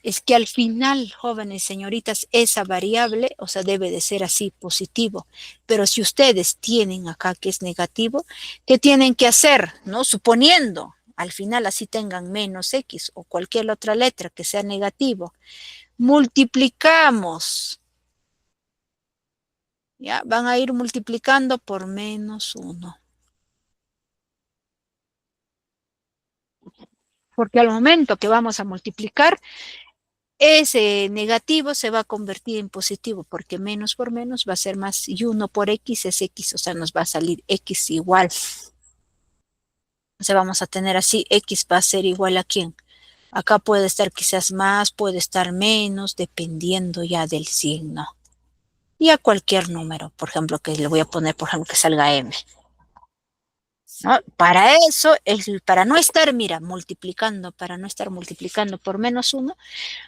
Es que al final, jóvenes señoritas, esa variable, o sea, debe de ser así, positivo. Pero si ustedes tienen acá que es negativo, ¿qué tienen que hacer? ¿No? Suponiendo, al final así tengan menos X o cualquier otra letra que sea negativo. Multiplicamos. ¿Ya? Van a ir multiplicando por menos 1. Porque al momento que vamos a multiplicar, ese negativo se va a convertir en positivo porque menos por menos va a ser más y 1 por X es X, o sea, nos va a salir X igual. O sea, vamos a tener así, X va a ser igual a ¿quién? Acá puede estar quizás más, puede estar menos, dependiendo ya del signo. Y a cualquier número, por ejemplo, que le voy a poner, por ejemplo, que salga M. ¿No? Para eso, para no estar, mira, multiplicando, para no estar multiplicando por menos 1,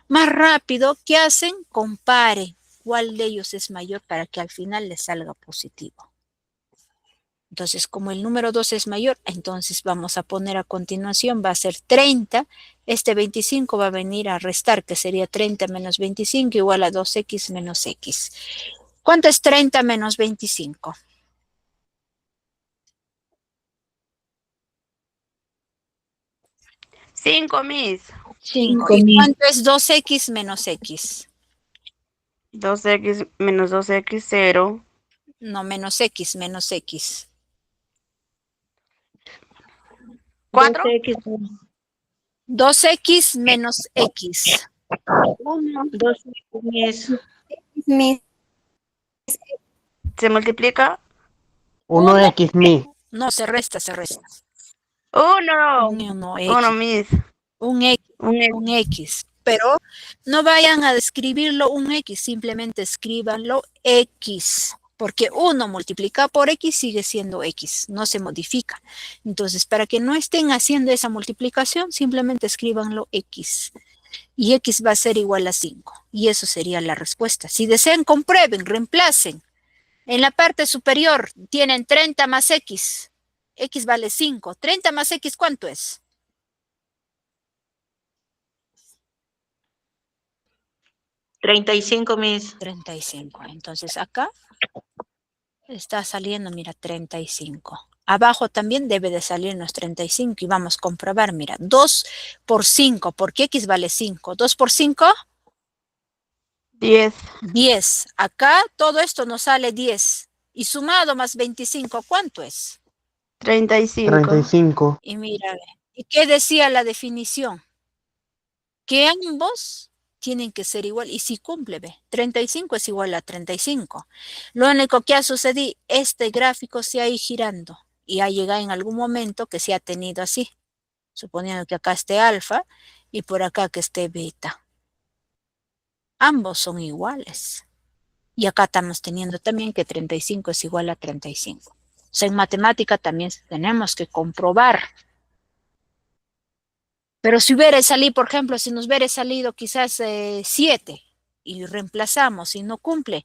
más rápido, ¿qué hacen? Comparen cuál de ellos es mayor para que al final les salga positivo. Entonces, como el número 2 es mayor, entonces vamos a poner a continuación, va a ser 30. Este 25 va a venir a restar, que sería 30 menos 25 igual a 2x menos x. ¿Cuánto es 30 menos 25? 5, Miss. 5. ¿Y cuánto es 2x menos x? 2x menos 2x, 0. No, menos x, menos x. 4. 2x menos x. 1. 2x. Miss, ¿Se multiplica? 1x mi. No, se resta, se resta. 1. No, 1, Miss. un x, Un X. un x. Pero no vayan a escribirlo un x, simplemente escríbanlo x. Porque 1 multiplicado por x sigue siendo x, no se modifica. Entonces, para que no estén haciendo esa multiplicación, simplemente escríbanlo x. Y x va a ser igual a 5. Y eso sería la respuesta. Si desean, comprueben, reemplacen. En la parte superior tienen 30 más x. X vale 5. 30 más x, ¿cuánto es? 35, Miss. 35. Entonces acá está saliendo, mira, 35. Abajo también debe de salirnos 35 y vamos a comprobar, mira, 2 por 5, porque x vale 5. 2 por 5, 10. 10. Acá todo esto nos sale 10. Y sumado más 25, ¿cuánto es? 35. 35. Y mira, ¿y qué decía la definición? Que ambos tienen que ser igual. Y si cumple, ve, 35 es igual a 35. Lo único que ha sucedido, este gráfico se ha ido girando y ha llegado en algún momento que se ha tenido así, suponiendo que acá esté alfa y por acá que esté beta. Ambos son iguales. Y acá estamos teniendo también que 35 es igual a 35. O sea, en matemática también tenemos que comprobar. Pero si hubiera salido, por ejemplo, si nos hubiera salido quizás 7 y reemplazamos y no cumple,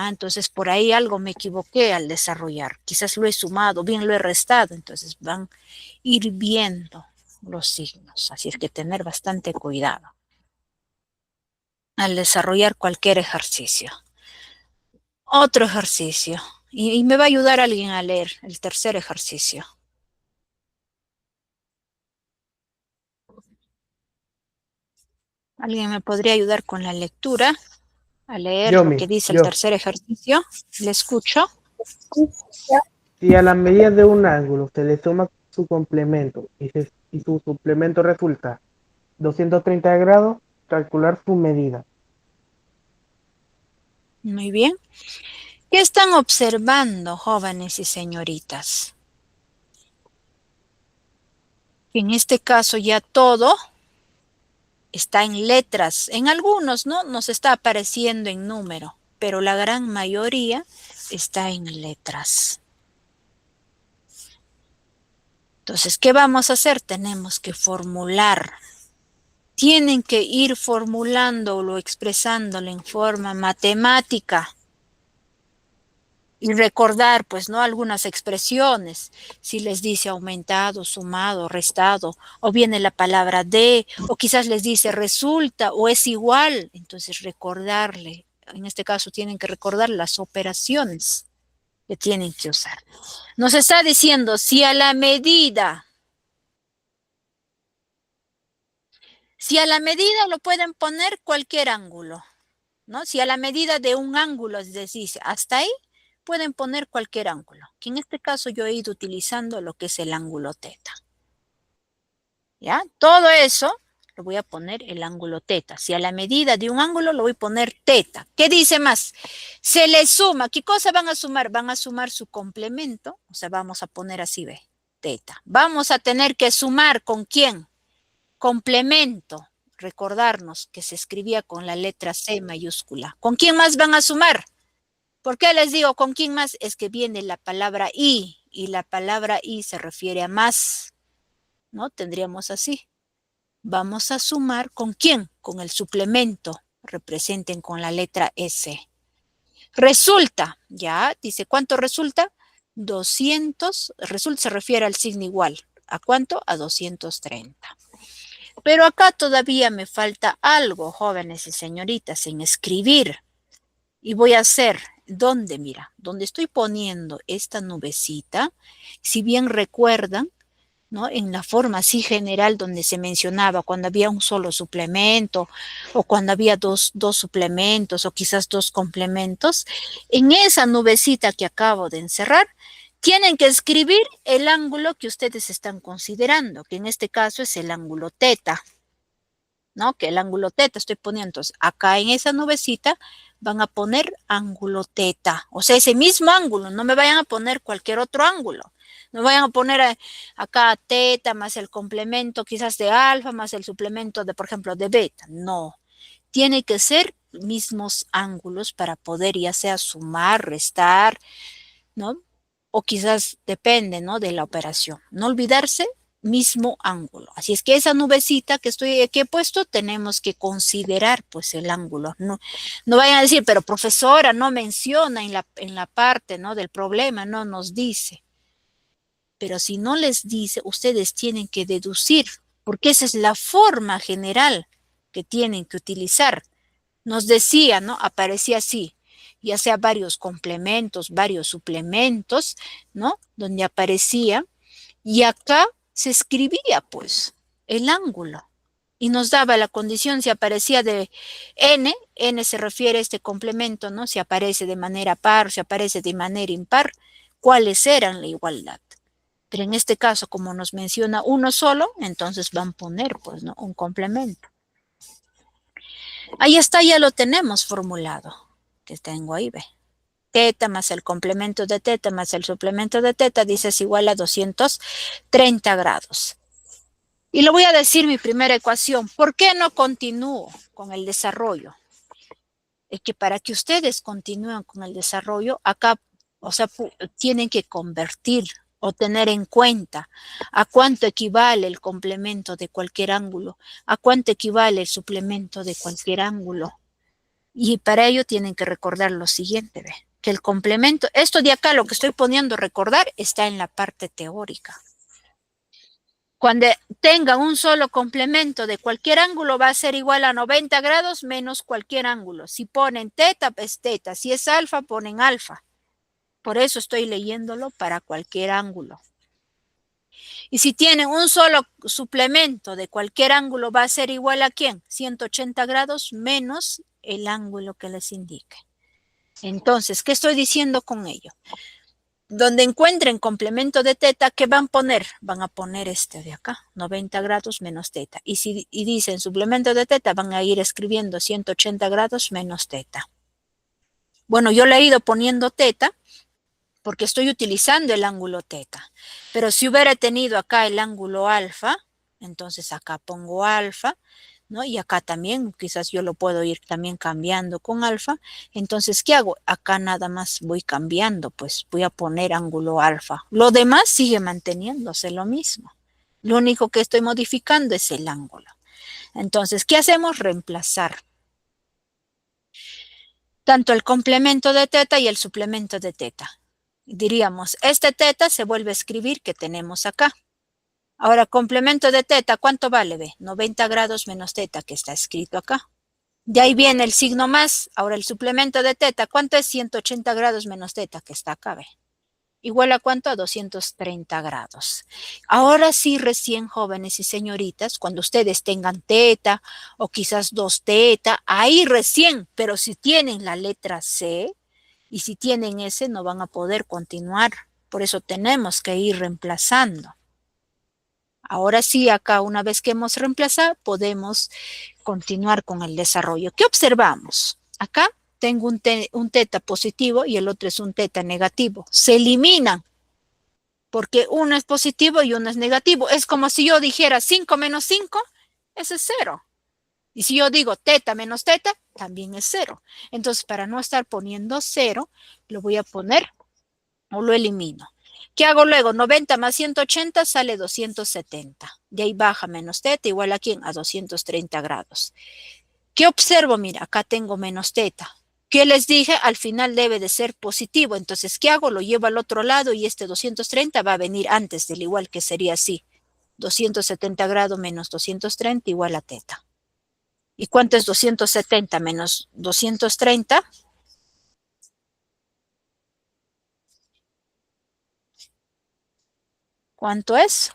entonces por ahí algo me equivoqué al desarrollar. Quizás lo he sumado, bien lo he restado, entonces van a ir viendo los signos. Así es que tener bastante cuidado al desarrollar cualquier ejercicio. Otro ejercicio, y me va a ayudar alguien a leer el tercer ejercicio. ¿Alguien me podría ayudar con la lectura? A leer Yo, lo Miss, que dice el yo. tercer ejercicio. ¿Le escucho? Si a la medida de un ángulo se le suma su complemento y su suplemento resulta 230 grados, calcular su medida. Muy bien. ¿Qué están observando, jóvenes y señoritas? En este caso ya todo está en letras. En algunos, ¿no? Nos está apareciendo en número, pero la gran mayoría está en letras. Entonces, ¿qué vamos a hacer? Tenemos que formular. Tienen que ir formulándolo, expresándolo en forma matemática. Y recordar, pues, ¿no? Algunas expresiones. Si les dice aumentado, sumado, restado, o viene la palabra de, o quizás les dice resulta, o es igual. Entonces, recordarle. En este caso, tienen que recordar las operaciones que tienen que usar. Nos está diciendo, si a la medida lo pueden poner cualquier ángulo, ¿no? Si a la medida de un ángulo les dice hasta ahí, pueden poner cualquier ángulo, que en este caso yo he ido utilizando lo que es el ángulo teta. ¿Ya? Todo eso lo voy a poner el ángulo teta. Si a la medida de un ángulo lo voy a poner teta. ¿Qué dice más? Se le suma. ¿Qué cosa van a sumar? Van a sumar su complemento. O sea, vamos a poner así, ve, teta. Vamos a tener que sumar ¿con quién? Complemento. Recordarnos que se escribía con la letra C mayúscula. ¿Con quién más van a sumar? ¿Por qué les digo con quién más? Es que viene la palabra y la palabra y se refiere a más, ¿no? Tendríamos así. Vamos a sumar ¿con quién? Con el suplemento. Representen con la letra S. Resulta, ya, dice, ¿cuánto resulta? 200, resulta se refiere al signo igual. ¿A cuánto? A 230. Pero acá todavía me falta algo, jóvenes y señoritas, en escribir. Y voy a hacer, ¿dónde? Mira, donde estoy poniendo esta nubecita, si bien recuerdan, ¿no? En la forma así general donde se mencionaba cuando había un solo suplemento o cuando había dos suplementos o quizás dos complementos, en esa nubecita que acabo de encerrar, tienen que escribir el ángulo que ustedes están considerando, que en este caso es el ángulo teta, ¿no? Que el ángulo teta estoy poniendo. Entonces, acá en esa nubecita van a poner ángulo teta, o sea, ese mismo ángulo, no me vayan a poner cualquier otro ángulo. No vayan a poner acá teta más el complemento quizás de alfa más el suplemento de, por ejemplo, de beta. No, tiene que ser mismos ángulos para poder ya sea sumar, restar, ¿no? O quizás depende, ¿no? De la operación. No olvidarse, mismo ángulo. Así es que esa nubecita que he puesto, tenemos que considerar pues el ángulo. No, no vayan a decir, pero profesora, no menciona en la parte, ¿no? Del problema, no nos dice. Pero si no les dice, ustedes tienen que deducir, porque esa es la forma general que tienen que utilizar. Nos decía, ¿no? Aparecía así, ya sea varios complementos, varios suplementos, ¿no? Donde aparecía, y acá se escribía, pues, el ángulo. Y nos daba la condición si aparecía de n se refiere a este complemento, ¿no? Si aparece de manera par, si aparece de manera impar, cuáles eran la igualdad. Pero en este caso, como nos menciona uno solo, entonces van a poner, pues, ¿no? Un complemento. Ahí está, ya lo tenemos formulado. Que tengo ahí, ve. Teta más el complemento de teta más el suplemento de teta, dice es igual a 230 grados. Y le voy a decir mi primera ecuación. ¿Por qué no continúo con el desarrollo? Es que para que ustedes continúen con el desarrollo, acá, o sea, tienen que convertir o tener en cuenta a cuánto equivale el complemento de cualquier ángulo, a cuánto equivale el suplemento de cualquier ángulo. Y para ello tienen que recordar lo siguiente, ¿ve? Que el complemento, esto de acá, lo que estoy poniendo recordar, está en la parte teórica. Cuando tenga un solo complemento de cualquier ángulo, va a ser igual a 90 grados menos cualquier ángulo. Si ponen teta, es teta. Si es alfa, ponen alfa. Por eso estoy leyéndolo para cualquier ángulo. Y si tienen un solo suplemento de cualquier ángulo, va a ser igual a ¿quién? 180 grados menos el ángulo que les indique. Entonces, ¿qué estoy diciendo con ello? Donde encuentren complemento de teta, ¿qué van a poner? Van a poner este de acá, 90 grados menos teta. Y dicen suplemento de teta, van a ir escribiendo 180 grados menos teta. Bueno, yo le he ido poniendo teta porque estoy utilizando el ángulo teta. Pero si hubiera tenido acá el ángulo alfa, entonces acá pongo alfa, ¿no? Y acá también, quizás yo lo puedo ir también cambiando con alfa. Entonces, ¿qué hago? Acá nada más voy cambiando, pues voy a poner ángulo alfa. Lo demás sigue manteniéndose lo mismo. Lo único que estoy modificando es el ángulo. Entonces, ¿qué hacemos? Reemplazar tanto el complemento de teta y el suplemento de teta. Diríamos, este teta se vuelve a escribir que tenemos acá. Ahora, complemento de teta, ¿cuánto vale? Ve, 90 grados menos teta, que está escrito acá. De ahí viene el signo más. Ahora, el suplemento de teta, ¿cuánto es 180 grados menos teta, que está acá? Ve. Igual a cuánto? A 230 grados. Ahora sí, recién jóvenes y señoritas, cuando ustedes tengan teta o quizás 2 teta, ahí recién, pero si tienen la letra C y si tienen S, no van a poder continuar. Por eso tenemos que ir reemplazando. Ahora sí, acá una vez que hemos reemplazado, podemos continuar con el desarrollo. ¿Qué observamos? Acá tengo un teta positivo y el otro es un teta negativo. Se eliminan porque uno es positivo y uno es negativo. Es como si yo dijera 5 menos 5, ese es 0. Y si yo digo teta menos teta, también es 0. Entonces, para no estar poniendo 0, lo voy a poner o lo elimino. ¿Qué hago luego? 90 más 180 sale 270. De ahí baja menos teta igual a ¿quién? A 230 grados. ¿Qué observo? Mira, acá tengo menos teta. ¿Qué les dije? Al final debe de ser positivo. Entonces, ¿qué hago? Lo llevo al otro lado y este 230 va a venir antes del igual, que sería así. 270 grados menos 230 igual a teta. ¿Y cuánto es 270 menos 230? ¿Cuánto es?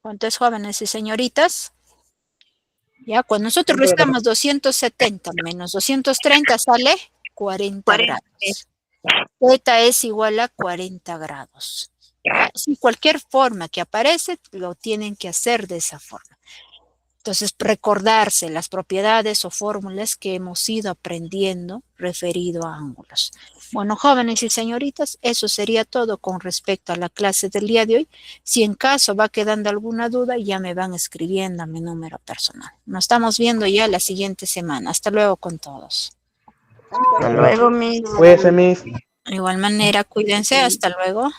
¿Cuánto es, jóvenes y señoritas? Ya, cuando nosotros restamos 270 menos 230 sale 40 grados. Teta es igual a 40 grados. ¿Ya? Si cualquier forma que aparece, lo tienen que hacer de esa forma. Entonces, recordarse las propiedades o fórmulas que hemos ido aprendiendo referido a ángulos. Bueno, jóvenes y señoritas, eso sería todo con respecto a la clase del día de hoy. Si en caso va quedando alguna duda, ya me van escribiendo a mi número personal. Nos estamos viendo ya la siguiente semana. Hasta luego con todos. Hasta luego, Miss. Cuídense, Miss. De igual manera, cuídense. Hasta luego.